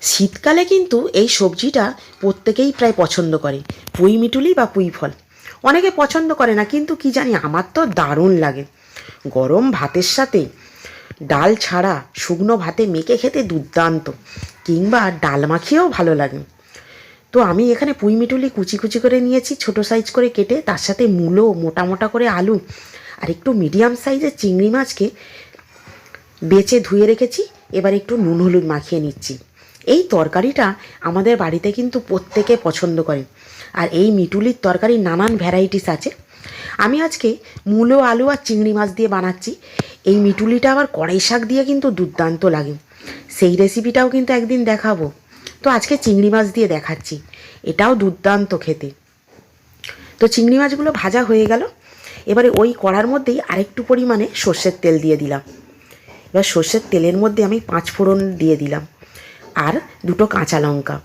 শীতকালে কিন্তু এই সবজিটা প্রত্যেকেই প্রায় পছন্দ করে, পুঁই মিটুলি বা পুঁই ফল। অনেকে পছন্দ করে না, কিন্তু কি জানি আমার তো দারুণ লাগে। গরম ভাতের সাথে ডাল ছাড়া শুকনো ভাতে মেখে খেতে দুর্দান্ত, কিংবা ডাল মাখিয়েও ভালো লাগে। তো আমি এখানে পুঁই মিটুলি কুচি কুচি করে নিয়েছি, ছোটো সাইজ করে কেটে। তার সাথে মূলো, মোটা মোটা করে আলু, আর একটু মিডিয়াম সাইজের চিংড়ি মাছকে বেছে ধুয়ে রেখেছি। এবার একটু নুন হলুদ মাখিয়ে নিচ্ছি। এই তরকারিটা আমাদের বাড়িতে কিন্তু প্রত্যেকে পছন্দ করে। আর এই মিটুলির তরকারির নানান ভ্যারাইটিস আছে। আমি আজকে মূলো, আলু আর চিংড়ি মাছ দিয়ে বানাচ্ছি। এই মিটুলিটা আবার কড়াই শাক দিয়ে কিন্তু দুর্দান্ত লাগে। সেই রেসিপিটাও কিন্তু একদিন দেখাবো। তো আজকে চিংড়ি মাছ দিয়ে দেখাচ্ছি, এটাও দুর্দান্ত খেতে। তো চিংড়ি মাছগুলো ভাজা হয়ে গেল। এবারে ওই কড়ার মধ্যেই আরেকটু পরিমাণে সর্ষের তেল দিয়ে দিলাম। এবার সর্ষের তেলের মধ্যে আমি 5 ফোড়ন দিয়ে দিলাম, আর 2টো কাঁচা লঙ্কা।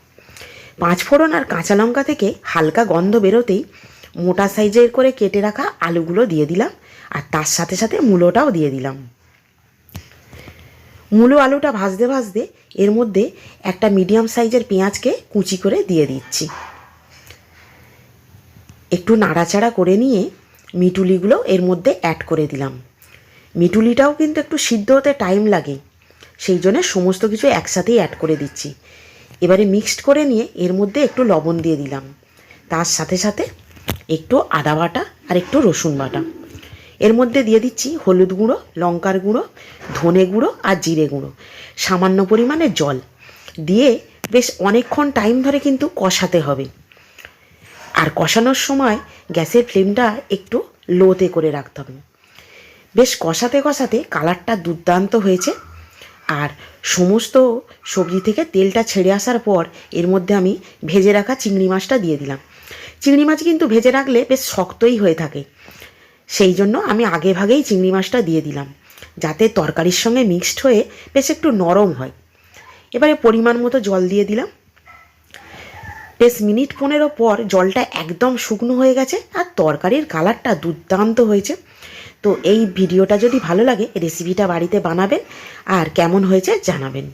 5 ফোড়ন আর কাঁচা লঙ্কা থেকে হালকা গন্ধ বেরোতেই মোটা সাইজের করে কেটে রাখা আলুগুলো দিয়ে দিলাম, আর তার সাথে সাথে মূলোটাও দিয়ে দিলাম। মূলো আলুটা ভাজতে ভাজতে এর মধ্যে একটা মিডিয়াম সাইজের পেঁয়াজকে কুচি করে দিয়ে দিচ্ছি। একটু নাড়াচাড়া করে নিয়ে মিটুলিগুলো এর মধ্যে অ্যাড করে দিলাম। মিটুলিটাও কিন্তু একটু সিদ্ধ হতে টাইম লাগে, সেই জন্য সমস্ত কিছু একসাথেই অ্যাড করে দিচ্ছি। এবারে মিক্সড করে নিয়ে এর মধ্যে একটু লবণ দিয়ে দিলাম, তার সাথে সাথে একটু আদা বাটা আর একটু রসুন বাটা। এর মধ্যে দিয়ে দিচ্ছি হলুদ গুঁড়ো, লঙ্কার গুঁড়ো, ধনে গুঁড়ো আর জিরে গুঁড়ো, সামান্য পরিমাণে জল দিয়ে বেশ অনেকক্ষণ টাইম ধরে কিন্তু কষাতে হবে। আর কষানোর সময় গ্যাসের ফ্লেমটা একটু লোতে করে রাখতে হবে। বেশ কষাতে কষাতে কালারটা দুর্দান্ত হয়েছে। আর সমস্ত সবজি থেকে তেলটা ছেড়ে আসার পর এর মধ্যে আমি ভেজে রাখা চিংড়ি মাছটা দিয়ে দিলাম। চিংড়ি মাছ কিন্তু ভেজে রাখলে বেশ শক্তই হয়ে থাকে, সেই জন্য আমি আগে ভাগেই চিংড়ি মাছটা দিয়ে দিলাম, যাতে তরকারির সঙ্গে মিক্সড হয়ে বেশ একটু নরম হয়। এবারে পরিমাণ মতো জল দিয়ে দিলাম। বেশ মিনিট 15 পর জলটা একদম শুকনো হয়ে গেছে, আর তরকারির কালারটা দুর্দান্ত হয়েছে। তো এই ভিডিওটা যদি ভালো লাগে, রেসিপিটা বাড়িতে বানাবেন আর কেমন হয়েছে জানাবেন।